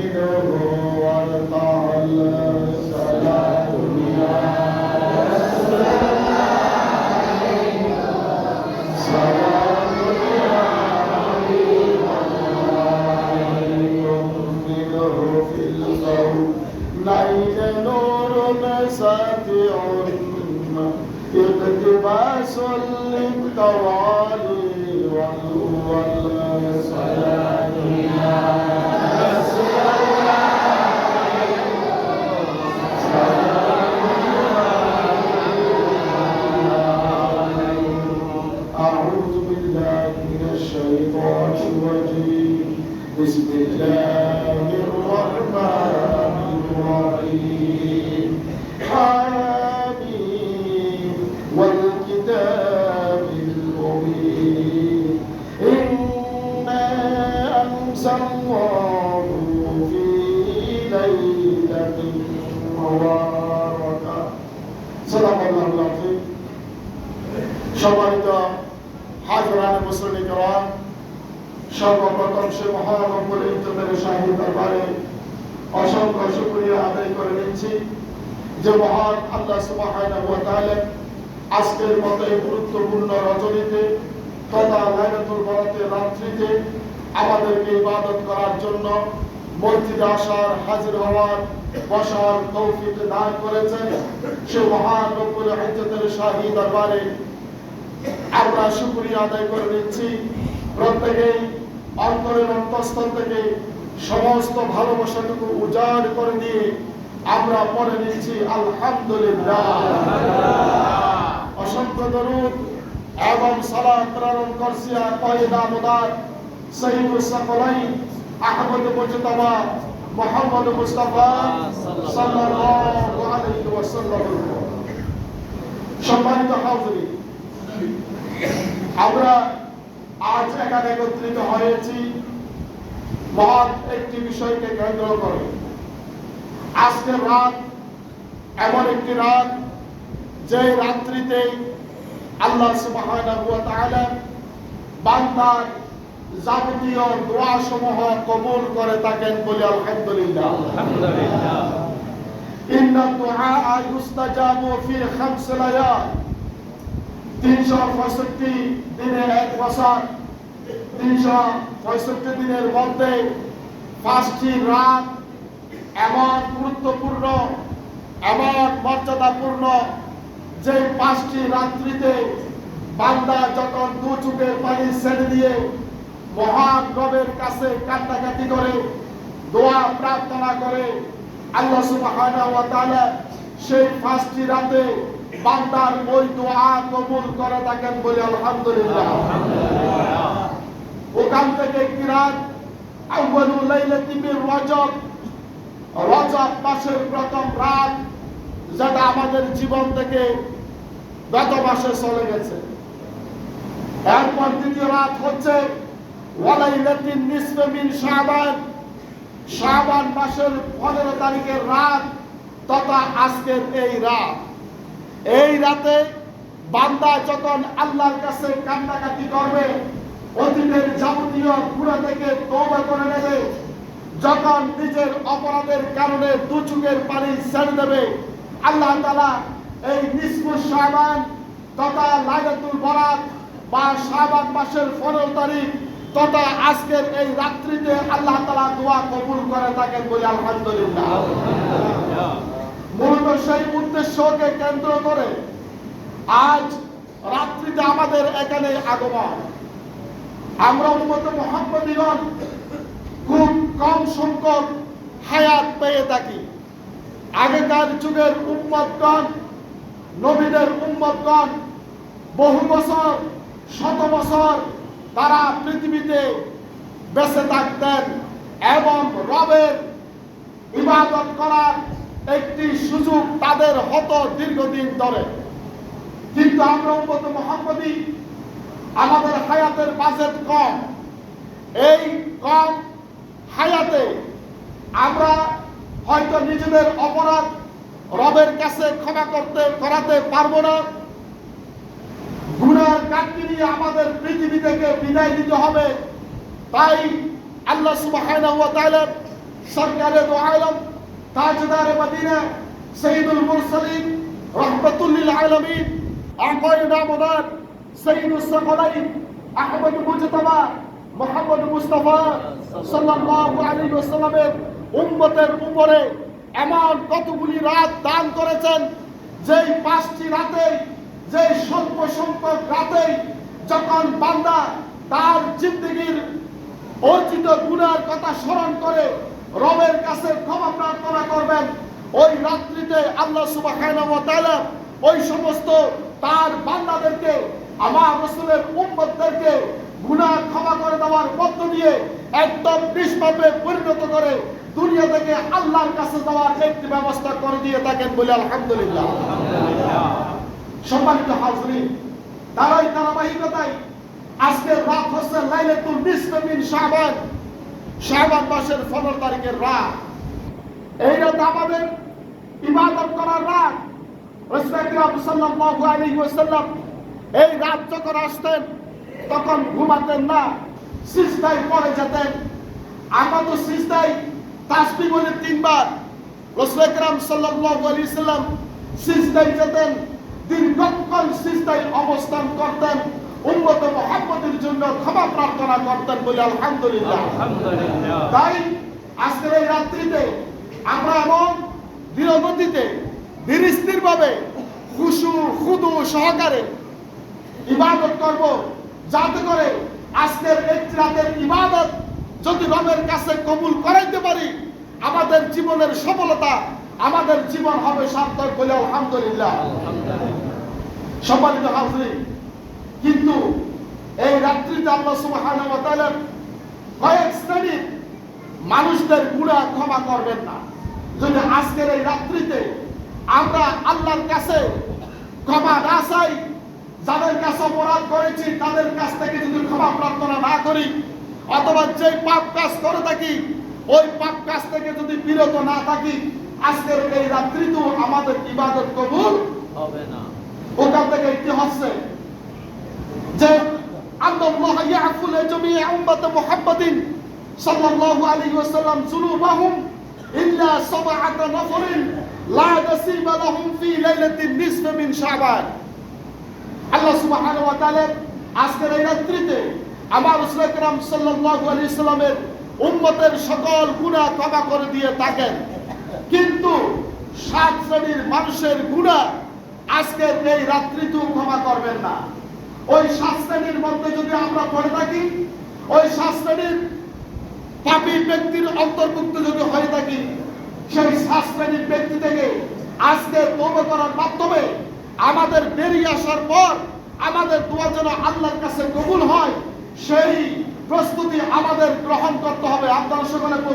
منه وارتعل صلاة يا رسول الله سلام يا حبيب الله منه في الكونين نور ساتع اقتباس للتوالي والصلاة يا رسول الله سلام أعوذ بالله من الشيطان الرجيم بسم الله الرحمن الرحيم حميم والكتاب المبين إنا أنزلناه في ليلة مباركة صدق الله العظيم সম্মানিত হাজরান মুসলিম کرام সর্বপ্রথম সে মহান রব্বুল ইজ্জতের শাহী দরবারে অসংখ্য শুকরিয়া আদায় করে নিচ্ছি যে মহান আল্লাহ সুবহানাহু ওয়া তাআলা আজকের মতো এই গুরুত্বপূর্ণ রজনীতে তথা লাইলাতুল বরাতের রাত্রিতে আমাদেরকে ইবাদত করার জন্য মসজিদে আসার, হাজির হওয়ার, বসার তৌফিক দান করেছেন। সে মহান রব্বুল ইজ্জতের শাহী দরবারে আমরা শুকরিয়া আদায় করে নিচ্ছি। প্রত্যেকেই অন্তরের অন্তঃস্থল থেকে সমস্ত ভালোবাসাটুকু উজাড় করে দিয়ে আমরা পড়ে নিচ্ছি আলহামদুলিল্লাহ। অসংখ্য দরুদ এবং সালাত প্রেরণ করছি কয়েদা মুদার সৈয়দুস সাকলাইন আহমদ মুজতবা মুহাম্মদ মুস্তাফা সাল্লাল্লাহু আলাইহি ওয়াসাল্লাম। সম্মানিত হাজিরিন, আমরা আজ এখানে একত্রিত হয়েছি মহৎ একটি বিষয়কে কেন্দ্র করে। আজকের রাত এমন একটি রাত যে রাত্রিতে আল্লাহ সুবহানাহু ওয়া তাআলা বান্দার যাবতীয় দোয়া সমূহ কবুল করে থাকেন বলে আলহামদুলিল্লাহ। আলহামদুলিল্লাহ। ইন্না দুআ ইউস্তাজাবু ফি খামস লায়াল, 365 দিনে এক বছর, 365 দিনের মধ্যে 5টি রাত এমন গুরুত্বপূর্ণ, এমন মর্যাদাপূর্ণ যে 5টি রাত্রিতে বান্দা যখন দু চোখের পানি ছেড়ে দিয়ে মহান রবের কাছে কান্নাকাটি করে, দোয়া প্রার্থনা করে, আল্লাহ সুবহানাহু ওয়া তাআলা সেই 5টি রাতে বান্দার ওই দোয়া কবুল করে থাকেন বলে আলহামদুলিল্লাহ। ওখান থেকে একটি রাত আউয়ালুল লাইলাতি মির রজব, রজব মাসের প্রথম রাত, যেটা আমাদের জীবন থেকে গত মাসে চলে গেছে। এরপর দ্বিতীয় রাত হচ্ছে ওয়ালাইলাতিন নিসফে মিন শাবান, শাবান মাসের 15 তারিখের রাত তথা আজকের এই রাত। এই রাতে বান্দা যখন আল্লাহর কাছে কান্নাকাটি করবে, অতীতের যাবতীয় গুনাহ থেকে তওবা করে নেবে, যখন নিজের অপরাধের কারণে দু চোখের পানি ছেড়ে দেবে, আল্লাহ তাআলা এই নিসফুস শাবান তথা লাইলাতুল বরাত বা শাবান মাসের 15 তারিখ তথা আজকের এই রাত্রিতে আল্লাহ তাআলা দোয়া কবুল করে থাকেন বলে আলহামদুলিল্লাহ। মূলত সেই উদ্দেশ্যকে কেন্দ্র করে আজ রাত্রিতে আমাদের এখানে আগমন। আমরা উম্মতে মুহাম্মদীগণ খুব কম সংখ্যক হায়াত পেয়ে থাকি। আগেকার যুগের উম্মতগণ, নবীদের উম্মতগণ বহু বছর, শত বছর তারা পৃথিবীতে বেঁচে থাকতেন এবং রবের ইবাদত করার একটি সুযোগ তাদের হতো দীর্ঘদিন ধরে। কিন্তু আমরা উম্মতে মুহাম্মদী, আমাদের হায়াতের বাজেট কম। এই কম হায়াতে আমরা হয়তো নিজেদের অপরাধ রবের কাছে ক্ষমা করাতে পারবো না। গুনার কাটটি নিয়ে আমাদের পৃথিবী থেকে বিদায় দিতে হবে। তাই আল্লাহ সুবহানাহু ওয়া তাআলা সরকারে দো আলম, তাজদার মদিনা, সৈয়দুল মুরসালিন, রহমাতুল লিল আলামিন, আকায়ে নামদার, সৈয়দুস সাকলাইন, আহমদ মুজতবা, মুহাম্মদ মুস্তাফা সাল্লাল্লাহু আলাইহি ওয়াসাল্লামের উম্মতের উপরে এমন কতগুলি রাত দান করেছেন, যেই 5টি রাতে, যেই স্বল্প সংখ্যক রাতে যখন বান্দা তার জিন্দগির অর্জিত গুনার কথা স্মরণ করে রবের কাছে ক্ষমা প্রার্থনা করবেন, ওই রাত্রিতে আল্লাহ সুবহানাহু ওয়া তাআলা ওই সমস্ত তার বান্দাদেরকে, আমার রাসূলের উম্মতদেরকে গুনাহ ক্ষমা করে দেওয়ার মধ্য দিয়ে একদম নিষ্পাপে পরিণত করে দুনিয়া থেকে আল্লাহর কাছে যাওয়ার একটি ব্যবস্থা করে দিয়ে থাকেন বলে আলহামদুলিল্লাহ। সম্মানিত হাজরিন, তারই ধারাবাহিকতায় আজকের রাত হচ্ছে লাইলাতুল নিসফ মিন শাবান, শাবান মাসের 15 তারিখের রাত। এই রাত আমাদের ইবাদত করার রাত। রাসূল আকরাম সাল্লাল্লাহু আলাইহি ওয়াসাল্লাম এই রাত যখন আসতেন তখন ঘুমাতেন না, সিজদায় পড়ে যেতেন। আমরা তো সিজদায় তাসবিহ বলে 3 বার, রাসূল আকরাম সাল্লাল্লাহু আলাইহি ওয়াসাল্লাম সিজদায় যেতেন, দীর্ঘক্ষণ সিজদায় অবস্থান করতেন, উম্মত মুহাম্মদের জন্য ক্ষমা প্রার্থনা করতেন বলে আলহামদুলিল্লাহ। তাই আজকের এই রাত্রিতে আমরা এমন দৃঢ়গতিতে ধীরস্থিরভাবে খুশু খুদু সহকারে ইবাদত করব, যাতে করে আজকের একটি রাতের ইবাদত যদি রবের কাছে কবুল করাইতে পারি, আমাদের জীবনের সফলতা, আমাদের জীবন হবে সার্থক বলে আলহামদুলিল্লাহ। সম্মানিত হাজরিন, কিন্তু এই রাত্রিতে আল্লাহ সুবহানাহু ওয়া তাআলা কয়েক শ্রেণীর মানুষদের গুনাহ ক্ষমা করবেন না। যদি আজকের এই রাত্রিতে আমরা আল্লাহর কাছে ক্ষমা না চাই, যাদের কাছে অপরাধ করেছি তাদের কাছ থেকে যদি ক্ষমা প্রার্থনা না করি, অথবা যে পাপ কাজ করে থাকি ওই পাপ কাজ থেকে যদি বিরত না থাকি, আজকের এই রাত্রিতেও আমাদের ইবাদত কবুল হবে না। ওখান থেকে কি হচ্ছে যে আল্লাহ ইয়াফু লিজামিই উম্মতি মুহাম্মাদিন সাল্লাল্লাহু আলাইহি ওয়াসাল্লাম যুনুবাহুম ইল্লা সাবআতা নাফরিন লা নাসিবা লাহুম ফি লাইলাতিন নিসফ মিন শাবান। আল্লাহ সুবহানাহু ওয়া তাআলা আজকের এই রাত্রিতে আমার রাসূল আকরাম সাল্লাল্লাহু আলাইহি ওয়াসাল্লামের উম্মতের সকল গুনাহ ক্ষমা করে দিয়ে থাকেন, কিন্তু 7 শ্রেণীর মানুষের গুনাহ আজকের এই রাত্রিতেও ক্ষমা করবেন না। ওই 7 শ্রেণীর মধ্যে যদি আমরা পড়ে থাকি, ওই 7 শ্রেণীর পাপী ব্যক্তির অন্তর্ভুক্ত যদি হয়ে থাকি, সেই 7 শ্রেণীর ব্যক্তি থেকে আজকে তওবা করার মাধ্যমে আমাদের বেরিয়ে আসার পর আমাদের দোয়া যেন আল্লাহর কাছে কবুল হয়, সেই প্রস্তুতি আমাদের গ্রহণ করতে হবে। আপনারা সকলে